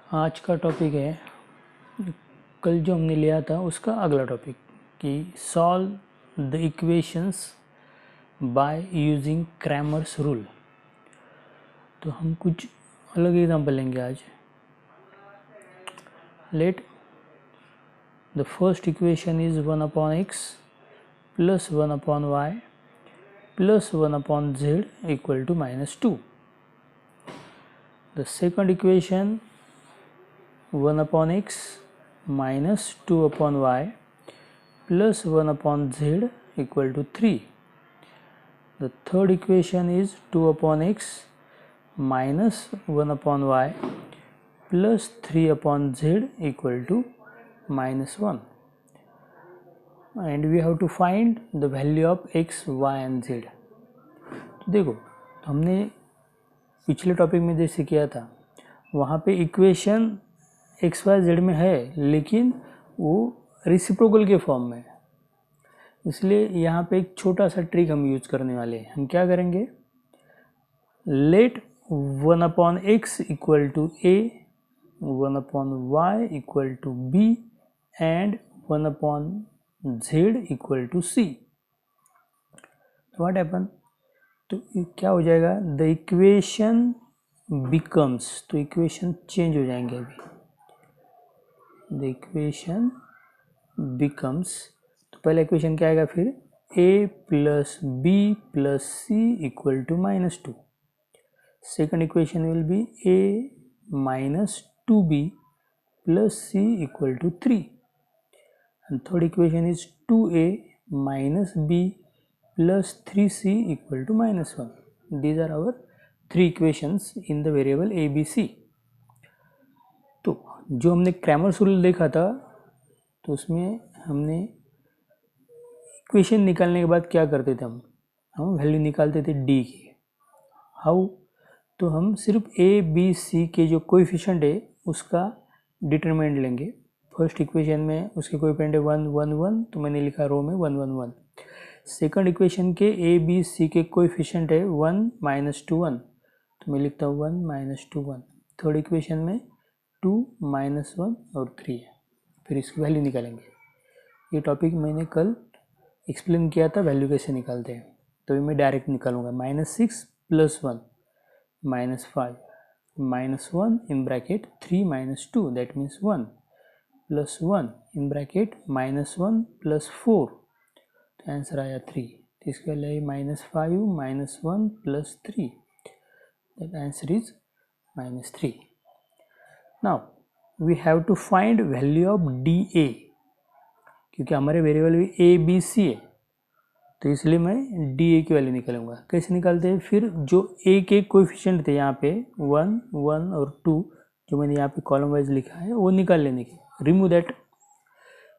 आज का टॉपिक है, कल जो हमने लिया था उसका अगला टॉपिक कि solve the equations by using Cramer's rule. तो हम कुछ अलग एग्जांपल लेंगे आज। Let the first equation is 1/x plus 1/y plus 1/z equal to -2। The second equation 1/x minus 2/y plus 1/z equal to 3. The third equation is 2/x minus 1/y plus 3/z equal to -1. And we have to find the value of x, y and z. तो देखो, तो हमने पिछले topic में जैसे किया था वहाँ पे इक्वेशन एक्स वाई जेड में है लेकिन वो रेसिप्रोकल के फॉर्म में है, इसलिए यहाँ पे एक छोटा सा ट्रिक हम यूज करने वाले हैं। हम क्या करेंगे, let 1/x equal to a, 1/y equal to b and 1/z equal to c। What happen, तो क्या हो जाएगा, द इक्वेशन बिकम्स, तो इक्वेशन चेंज हो जाएंगे अभी। द इक्वेशन बिकम्स, तो पहला इक्वेशन क्या आएगा, फिर a plus b plus c equal to -2। Second equation will be a minus 2b plus c equal to 3 and third equation is 2a minus b plus 3c equal to -1। These are our three equations in the variable a b c। तो जो हमने Cramer's rule देखा था तो उसमें हमने equation निकालने के बाद क्या करते थे, हम वैल्यू निकालते थे डी की। हाउ, तो हम सिर्फ ए बी सी के जो कोएफिशिएंट है उसका डिटरमिनेंट लेंगे। फर्स्ट इक्वेशन में उसके कोएफिशिएंट है 1 1 1, तो मैंने लिखा रो में 1 1 1। सेकंड इक्वेशन के ए बी सी के कोएफिशिएंट है 1 -2 1, तो मैं लिखता हूँ 1 -2 1। थर्ड इक्वेशन में 2 -1 और 3 है, फिर इसकी वैल्यू निकालेंगे। ये टॉपिक मैंने कल एक्सप्लेन किया था वैल्यू कैसे निकालते हैं, तो मैं डायरेक्ट निकालूंगा। -6 + 1 -5 -1 in bracket 3 - 2 that means 1 plus 1 in bracket -1 + 4, तो आंसर आया 3। तो इसके लिए -5 -1 + 3, that answer is -3। Now we have to find value of dA, क्योंकि हमारे वेरिएबल भी a b c है, तो इसलिए मैं dA की वैल्यू निकालूंगा। कैसे निकालते हैं, फिर जो a के कोएफिशिएंट थे यहाँ पे 1 1 और 2, जो मैंने यहाँ पे कॉलम वाइज लिखा है वो निकाल लेने के। Remove that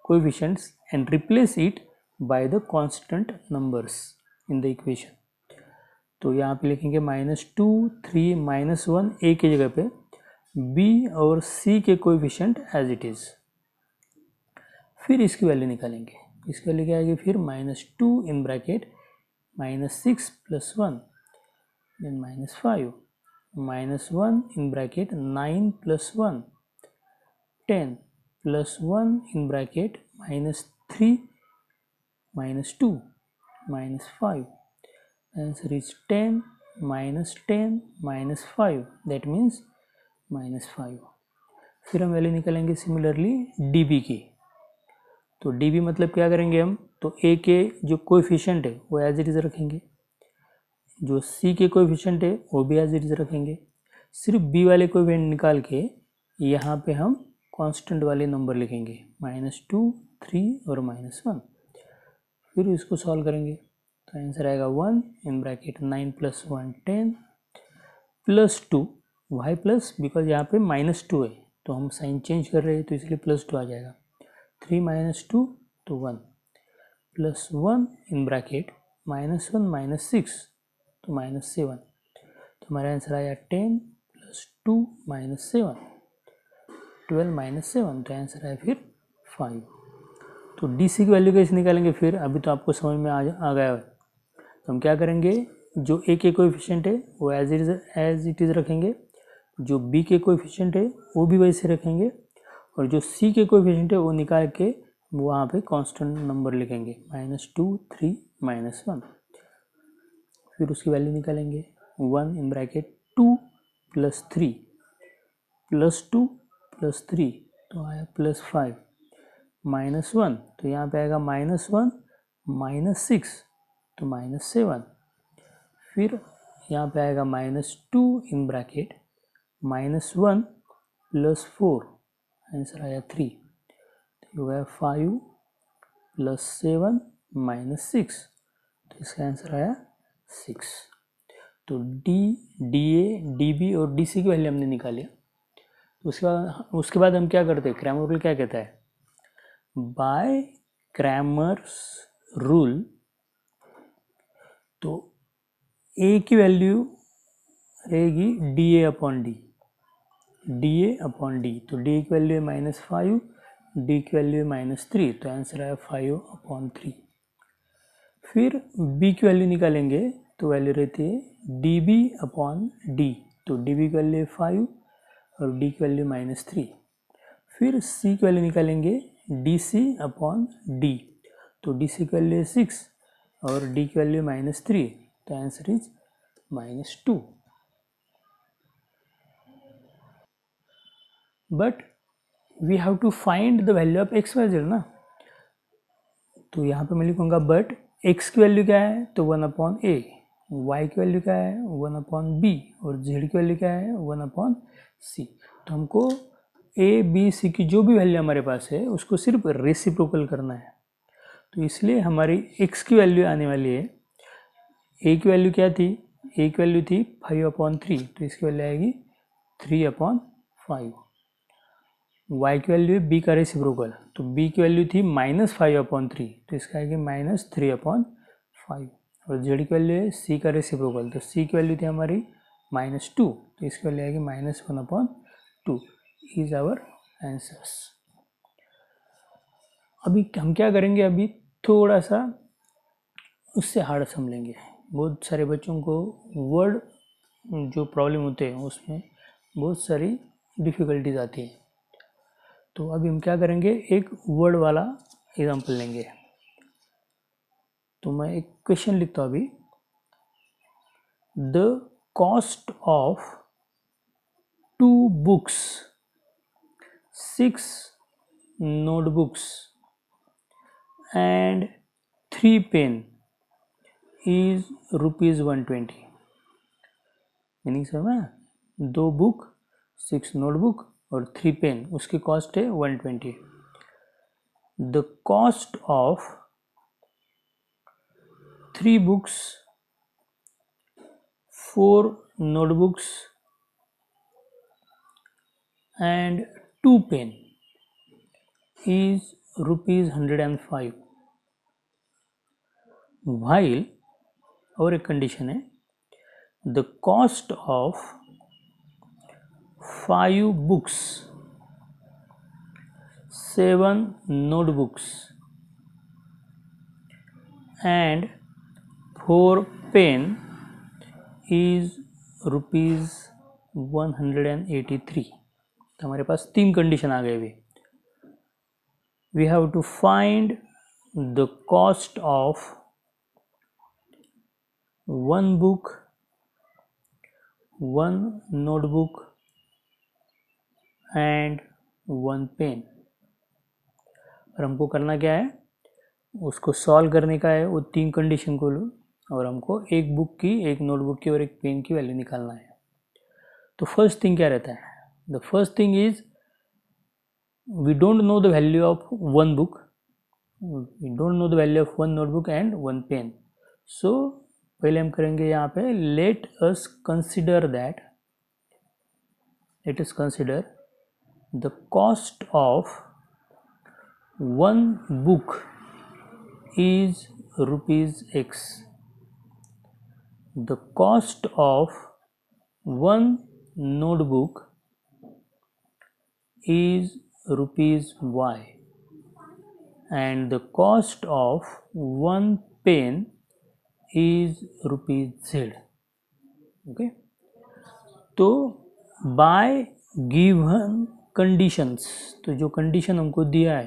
coefficients and replace it by the constant numbers in the equation. तो यहाँ पे लिखेंगे -2 3 -1 a की जगह पे, b और c के कोएफिशिएंट एज इट इज। फिर इसकी वैल्यू निकालेंगे। इसकी वैल्यू क्या आएगी, फिर -2 in bracket -6 + 1 then -5 -1 in bracket 9 + 1 10 + 1 in bracket -3 -2 -5, answer is 10 -10 -5 that means -5। फिर हम वैल्यू निकालेंगे सिमिलरली dB की। तो dB मतलब क्या करेंगे हम, तो a के जो कोएफिशिएंट है वो एज इट इज रखेंगे, जो c के कोएफिशिएंट है वो भी एज इट इज रखेंगे। सिर्फ b वाले कोएफिशिएंट निकाल के यहाँ पे हम कांस्टेंट वाले नंबर लिखेंगे -2 3 और -1। फिर इसको सॉल्व करेंगे तो आंसर आएगा 1 in bracket 9 + 1 10 plus 2 y plus, because यहाँ पे -2 है तो हम साइन चेंज कर रहे हैं तो इसलिए +2 आ जाएगा। 3 - 2 तो 1 प्लस 1 इन ब्रैकेट -1 - 6 तो -7, तो हमारा आंसर आया 10 + 2 - 7 12 - 7, तो आंसर आया फिर 5। तो डी सी की वैल्यू कैसे निकालेंगे, फिर अभी तो आपको समझ में आ गया है। तो हम क्या करेंगे, जो ए के कोएफिशिएंट है वो एज इट इज रखेंगे, जो b के कोएफिशिएंट है वो भी वैसे रखेंगे, और जो c के कोएफिशिएंट है वो निकाल के वहाँ पे कांस्टेंट नंबर लिखेंगे, -2, 3, -1। फिर उसकी वैल्यू निकालेंगे, 1 इन ब्रैकेट 2 + 3 +2 + 3 तो आया +5, -1 तो यहाँ पे आएगा -1 -6 तो -7। फिर यहाँ पे आएगा -2 इन ब्रैकेट -1 + 4, आंसर आया 3, तो हो गया 5 + 7 -6, तो इसका आंसर आया 6। तो D, D a, D b और डी सी की वैल्यू हमने निकाली। उसके बाद हम क्या करते हैं, क्रैमर रूल क्या कहता है, बाय क्रैमर्स रूल तो ए की वैल्यू रहेगी D A upon D, D A upon D, तो डी की वैल्यू है -5, डी की वैल्यू है -3, तो आंसर आया 5/3। फिर बी की वैल्यू निकालेंगे तो वैल्यू रहती है डी बी अपॉन डी, तो डी बी की वैल्यू है 5 और डी की वैल्यू -3। फिर सी की वैल्यू निकालेंगे डी सी अपॉन डी, तो डी सी की वैल्यू है 6 और डी की वैल्यू -3, तो answer is -2। But we have to find the value of x y z ना, तो यहाँ पे मैं लिखूँगा बट एक्स की वैल्यू क्या है, तो 1/a, वाई की वैल्यू क्या है 1/b, और जेड की वैल्यू क्या है 1/c। तो हमको ए बी सी की जो भी वैल्यू हमारे पास है उसको सिर्फ रेसिप्रोकल करना है, तो इसलिए हमारी x की वैल्यू आने वाली है, a की वैल्यू क्या थी, a की वैल्यू थी 5/3, तो इसकी वैल्यू आएगी 3/5। y की वैल्यू है b का रेसिप्रोकल, तो b की वैल्यू थी -5/3, तो इसका आएगी -3/5, और z की वैल्यू है c का रेसिप्रोकल, तो c की वैल्यू थी हमारी -2, तो इसकी वैल्यू आएगी -1/2 इज आवर आंसर्स। अभी हम क्या करेंगे, अभी थोड़ा सा उससे हार्ड समझेंगे। बहुत सारे बच्चों को वर्ड जो प्रॉब्लम होते हैं उसमें बहुत सारी डिफ़िकल्टीज आती हैं, तो अभी हम क्या करेंगे, एक वर्ड वाला एग्जांपल लेंगे। तो मैं एक क्वेश्चन लिखता हूँ अभी, the cost of 2 books, 6 notebooks and 3 pen is ₹120। Meaning समझ, 2 बुक, 6 नोटबुक और 3 पेन, उसकी कॉस्ट है 120। The cost of 3 books, 4 notebooks and 2 pen is ₹105, while और एक कंडीशन है, the cost of 5 books, 7 notebooks and 4 pen is ₹183। तो हमारे पास 3 condition आ गए अभी। We have to find the cost of 1 book, 1 notebook and 1 pen। और हमको करना क्या है, उसको सॉल्व करने का है वो 3 कंडीशन को लो, और हमको एक बुक की, एक नोटबुक की और एक पेन की वैल्यू निकालना है। तो फर्स्ट थिंग क्या रहता है, the first thing is we don't know the value of 1 book, we don't know the value of 1 notebook and 1 pen, so पहले हम करेंगे यहाँ पे let us consider the cost of 1 book is ₹X, the cost of 1 notebook is ₹Y, and the cost of 1 pen is ₹Z। Okay, तो by given conditions, तो जो condition हमको दिया है,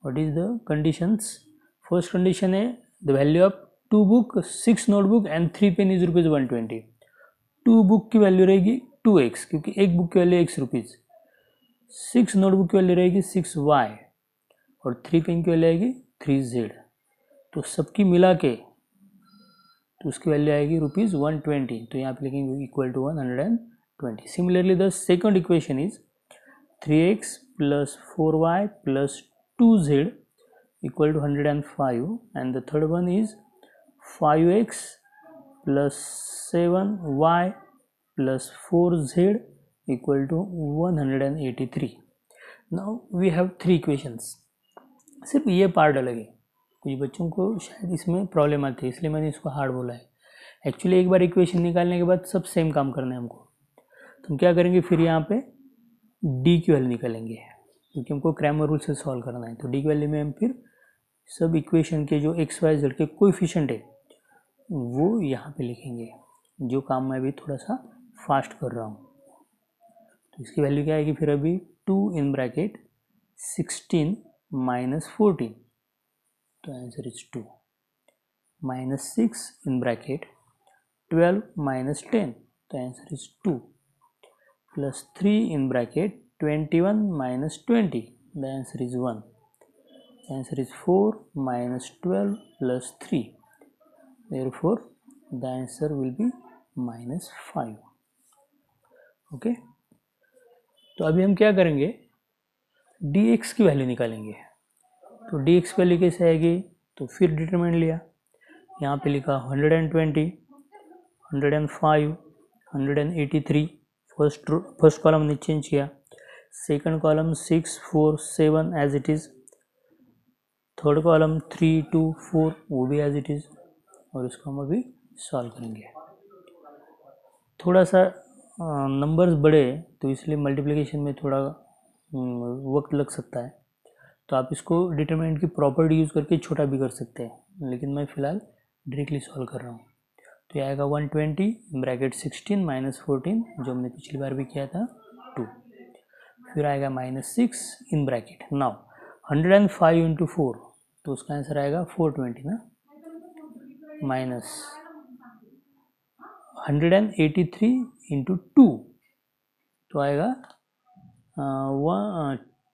what is the conditions? First condition है the value of 2 book 6 notebook and 3 pen is ₹120। 2 book की value रहेगी 2x, क्योंकि एक बुक की वैल्यू x रुपीज़। 6 नोटबुक की वैल्यू रहेगी 6y और 3 पेन की वैल्यू आएगी 3z। तो सबकी मिला के तो उसकी वैल्यू आएगी ₹120, तो यहाँ पे लिखेंगे equal to 120। Similarly the second equation is 3x plus 4y plus 2z equal to 105, and the third one is 5x plus 7y plus 4z equal to 183। now we have 3 equations। सिर्फ ये part अलग है, कुछ बच्चों को शायद इसमें problem आती है, इसलिए मैंने इसको हार्ड बोला है। एक्चुअली एक बार इक्वेशन निकालने के बाद सब सेम काम करना है हमको। तो हम क्या करेंगे, फिर यहाँ पे डी की वैल्यू निकालेंगे, क्योंकि हमको क्रैमर रूल से सॉल्व करना है। तो डी की वैल्यू में हम फिर सब इक्वेशन के जो एक्स वाई जेड के कोएफिशिएंट है वो यहाँ पे लिखेंगे, जो काम मैं अभी थोड़ा सा फास्ट कर रहा हूँ। तो इसकी वैल्यू क्या आएगी फिर अभी 2 इन ब्रैकेट 16 माइनस 14, तो answer is 2, minus 6 in bracket 12 minus 10, तो answer is 2, plus 3 in bracket 21 minus 20, the answer is 1, answer is 4 minus 12 plus 3, therefore the answer will be minus 5। Okay, तो अभी हम क्या करेंगे, dx की वैल्यू निकालेंगे। तो dx की वैल्यू कैसे आएगी, तो फिर डिटरमिनेंट लिया, यहाँ पे लिखा 120 105 183, फर्स्ट कॉलम ने चेंज किया, second column 6 4 7 as it is, third column 3 2 4 वो भी एज इट इज़, और इसको हम अभी सॉल्व करेंगे। थोड़ा सा नंबर्स बड़े तो इसलिए मल्टीप्लिकेशन में थोड़ा वक्त लग सकता है, तो आप इसको डिटरमिनेंट की प्रॉपर्टी यूज़ करके छोटा भी कर सकते हैं, लेकिन मैं फ़िलहाल डायरेक्टली सॉल्व कर रहा हूँ। तो ये आएगा 120 ब्रैकेट 16 माइनस 14, जो हमने पिछली बार भी किया था 2, फिर आएगा minus 6 in bracket, now 105 into 4, तो उसका आंसर आएगा 420 ना, माइनस 183 इंटू 2, तो आएगा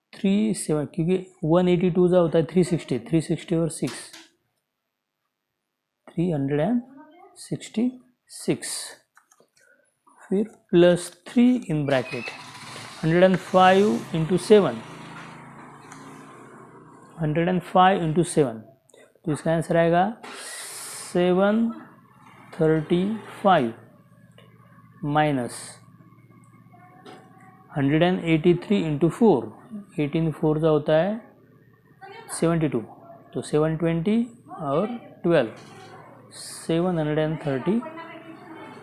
37, क्योंकि 182 का होता है 360 और 6 366, फिर plus 3 in bracket 105 into 7, 105 into 7, तो इसका आंसर आएगा 735 माइनस 183 इंटू 4, 18 4 का होता है 72, तो 720 और 12 732,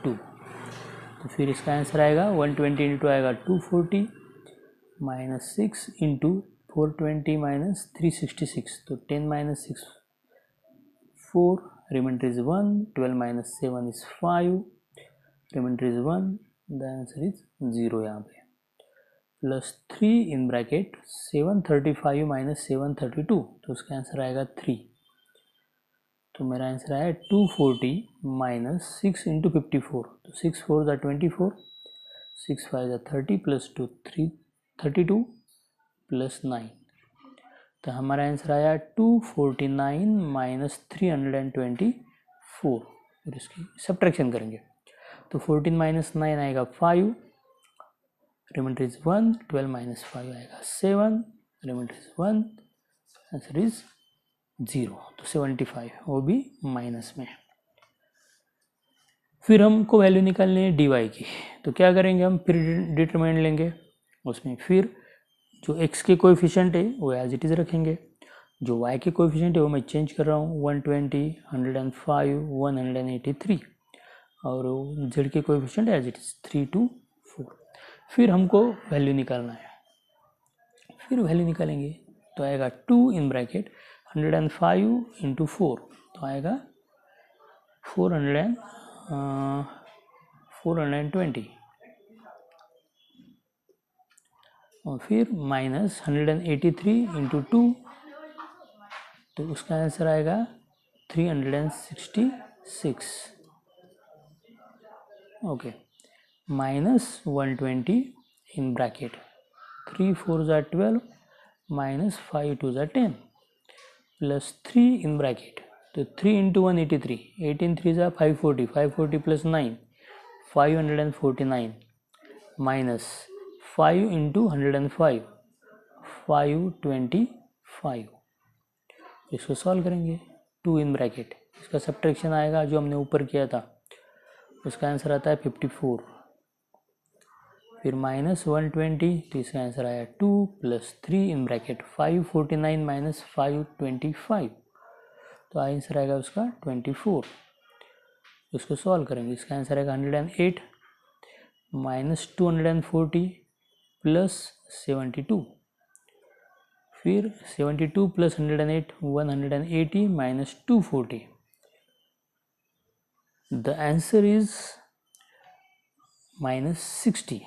तो फिर इसका आंसर आएगा 120 इंटू आएगा 240 माइनस 6 इंटू 420 माइनस 366, तो 10 minus 6 4, remainder is 1, 12 minus 7 is 5, remainder is 1, the answer is 0 यहाँ पे, प्लस 3 इन ब्रैकेट 735 माइनस 732, तो उसका आंसर आएगा 3, तो मेरा आंसर आया 240 माइनस 6 इंटू 54, तो 6 4 ज़ा 24, 6 5 ज़ा 30 प्लस 2 32 प्लस 9, तो हमारा आंसर आया 249 माइनस 324, फिर इसकी सब्ट्रैक्शन करेंगे, तो 14 माइनस 9 आएगा 5, रिमाइंडर इज 1, 12 माइनस 5 आएगा 7, रिमाइंडर इज 1, आंसर इज 0, तो 75, वो भी माइनस में। फिर हमको वैल्यू निकालनी है dy की, तो क्या करेंगे, हम फिर डिटरमिनेंट लेंगे, उसमें फिर जो x के कोएफिशिएंट है वो एज इट इज़ रखेंगे, जो y के कोएफिशिएंट है वो मैं चेंज कर रहा हूँ, 120 105 183, और z के कोएफिशिएंट एज इट इज़ 3 2 4। फिर हमको वैल्यू निकालना है, फिर वैल्यू निकालेंगे तो आएगा 2 इन ब्रैकेट 105 इंटू 4, तो आएगा 420, और फिर माइनस 183 इंटू 2, तो उसका आंसर आएगा 366। ओके, माइनस 120 इन ब्रैकेट, 3 4 ज़ा 12 माइनस 5 2 ज़ा 10 प्लस 3 इन ब्रैकेट, तो 3 इंटू 183, 18 3 ज़ा 540, 540 प्लस 9 549 माइनस 5 इंटू 105 525। इसको सॉल्व करेंगे, 2 इन ब्रैकेट, इसका सब्ट्रैक्शन आएगा जो हमने ऊपर किया था, उसका आंसर आता है 54। फिर माइनस 120, तो इसका आंसर आया 2 प्लस 3 इन ब्रैकेट 549 माइनस 525, तो आंसर आएगा उसका 24। उसको सॉल्व करेंगे, इसका आंसर आएगा 108 माइनस 240 प्लस 72, फिर 72 plus 108 180 minus 240, the answer is -60।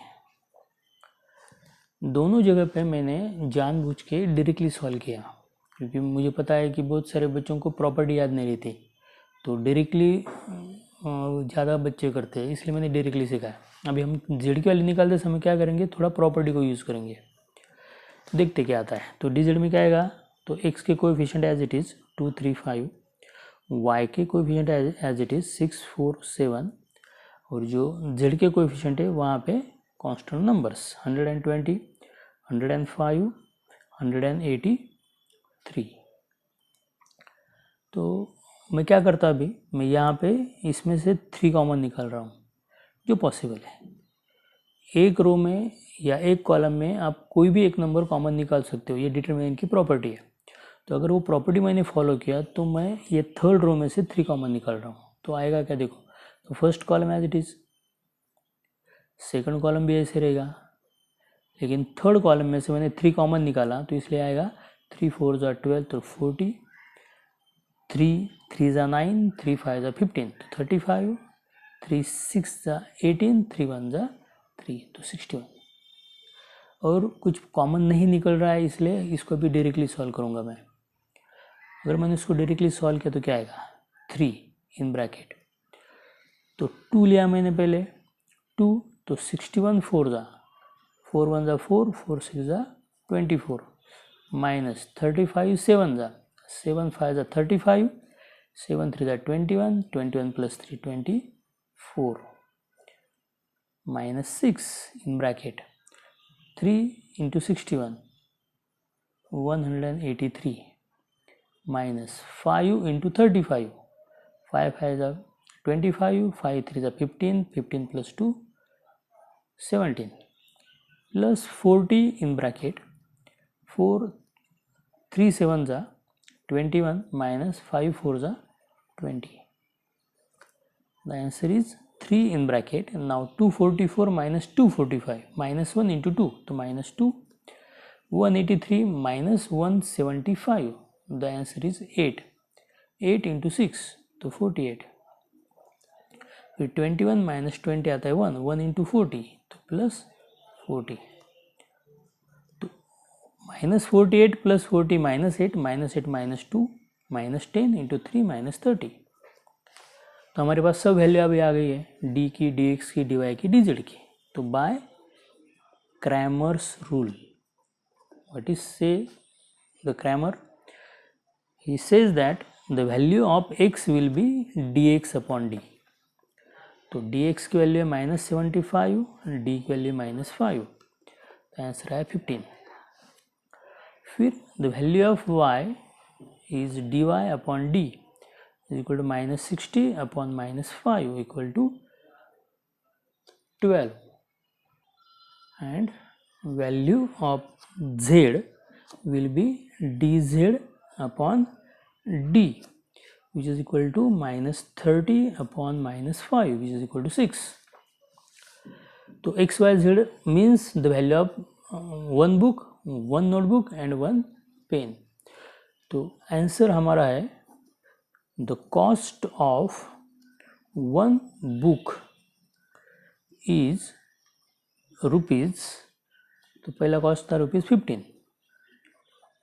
दोनों जगह पे मैंने जानबूझ के डायरेक्टली सॉल्व किया, क्योंकि मुझे पता है कि बहुत सारे बच्चों को प्रॉपर्टी याद नहीं रहती, तो डायरेक्टली ज़्यादा बच्चे करते हैं, इसलिए मैंने डायरेक्टली सिखाया। अभी हम जेड की वैल्यू निकालते समय क्या करेंगे, थोड़ा प्रॉपर्टी को यूज़ करेंगे, देखते क्या आता है। तो डी जेड में क्या आएगा, तो एक्स के coefficient as it is 2 3 5, y के कोएफिशिएंट एज इट इज़ 6 4 7, और जो जेड के कोएफिशिएंट है वहाँ पे कांस्टेंट नंबर्स 120 105 183। तो मैं क्या करता अभी, मैं यहाँ पे इसमें से 3 कॉमन निकाल रहा हूँ जो पॉसिबल है। एक रो में या एक कॉलम में आप कोई भी एक नंबर कॉमन निकाल सकते हो, ये डिटरमिनेंट की प्रॉपर्टी है। तो अगर वो प्रॉपर्टी मैंने फॉलो किया तो मैं ये थर्ड रो में से 3 कॉमन निकाल रहा हूँ, तो आएगा क्या देखो, तो first column as it is, second column भी ऐसे रहेगा, लेकिन थर्ड कॉलम में से मैंने 3 कॉमन निकाला, तो इसलिए आएगा 3 4 ज़ा 12 तो 40, 3 3 ज़ा 9, 3 5 ज़ा 15 तो 35, 3 6 ज़ा 18, 3 1 ज़ा 3 तो 61। और कुछ कॉमन नहीं निकल रहा है, इसलिए इसको भी डायरेक्टली सॉल्व करूँगा मैं। अगर मैंने इसको डायरेक्टली सॉल्व किया तो क्या आएगा, 3 इन ब्रैकेट, तो 2 लिया मैंने पहले, 2 तो 61 4 ज़ा 4 1 ज़ा 4 4 6 ज़ा 24 माइनस 35 7 ज़ा 7 5 ज़ा 35 7 3 ज़ा 21 21 प्लस 3 24 माइनस 6 इन ब्रैकेट, 3 इंटू 61 183 माइनस 5 इंटू 35 5 5 ज़ा 25 5 3 ज़ा 15 15 प्लस 2 17 प्लस 40 इन ब्रैकेट 4 3 7 ज़ा 21 माइनस 5 4 ज़ा 20, the answer is 3 in bracket. Now 244 minus 245 minus 1 into 2 तो minus 2, 183 minus 175, the answer is 8, 8 into 6 तो 48, फिर 21 माइनस 20 आता है 1, 1 इंटू 40 तो प्लस 40, तो minus 48 plus 40 minus 8 minus 2 minus 10 into 3 minus 30। तो हमारे पास सब वैल्यू अभी आ गई है, डी की, डी एक्स की, डी वाई की, डी जेड की। तो by Cramer's rule, what is say the Cramer, he says that the value of X will be D X upon D. तो डी एक्स की वैल्यू है -75, D की value -5, तो answer है 15। फिर the value of y is D y upon D is equal to -60 upon -5 equal to 12, and value of z will be dz upon d, which is equal to -30 upon -5, which is equal to 6. तो x y z means the value of one book, one notebook and one pen. तो answer हमारा है the cost of one book is rupees तो पहला cost था ₹15।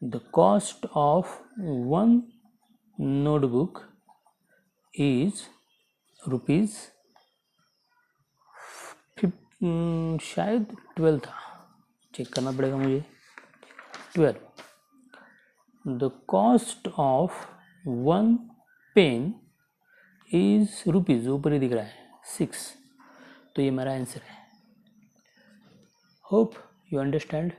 The cost of one notebook is rupees शायद 12 था, check करना पड़ेगा मुझे। 12। The cost of one pen is rupees, ऊपर ही दिख रहा है 6। तो ये मेरा आंसर है। Hope you understand.